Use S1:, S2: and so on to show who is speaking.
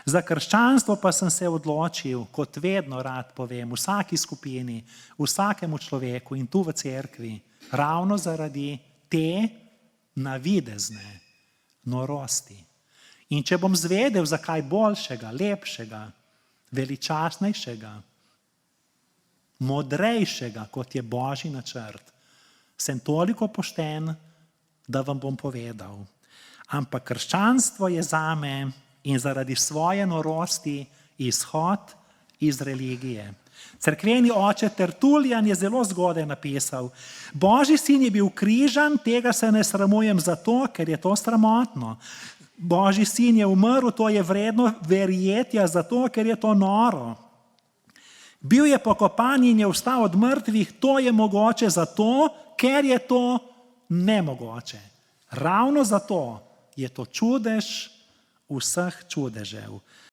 S1: Za krščanstvo pa sem se odločil, kot vedno rad povem, vsaki skupini, vsakemu človeku in tu v cerkvi, ravno zaradi te navidezne norosti. In če bom zvedel za kaj boljšega, lepšega, veličastnejšega, modrejšega, kot je Božji načrt, sem toliko pošten, da vam bom povedal. Ampak krščanstvo je zame in zaradi svoje norosti izhod iz religije. Cerkveni oče Tertulijan je zelo zgodaj napisal: Božji sin je bil križan, tega se ne sramujem zato, ker je to sramotno. Božji sin je umrl, to je vredno verjetja zato, ker je to noro. Bil je pokopan in je vstal od mrtvih, to je mogoče zato, ker je to nemogoče. Ravno zato je to čudež vseh čudežev.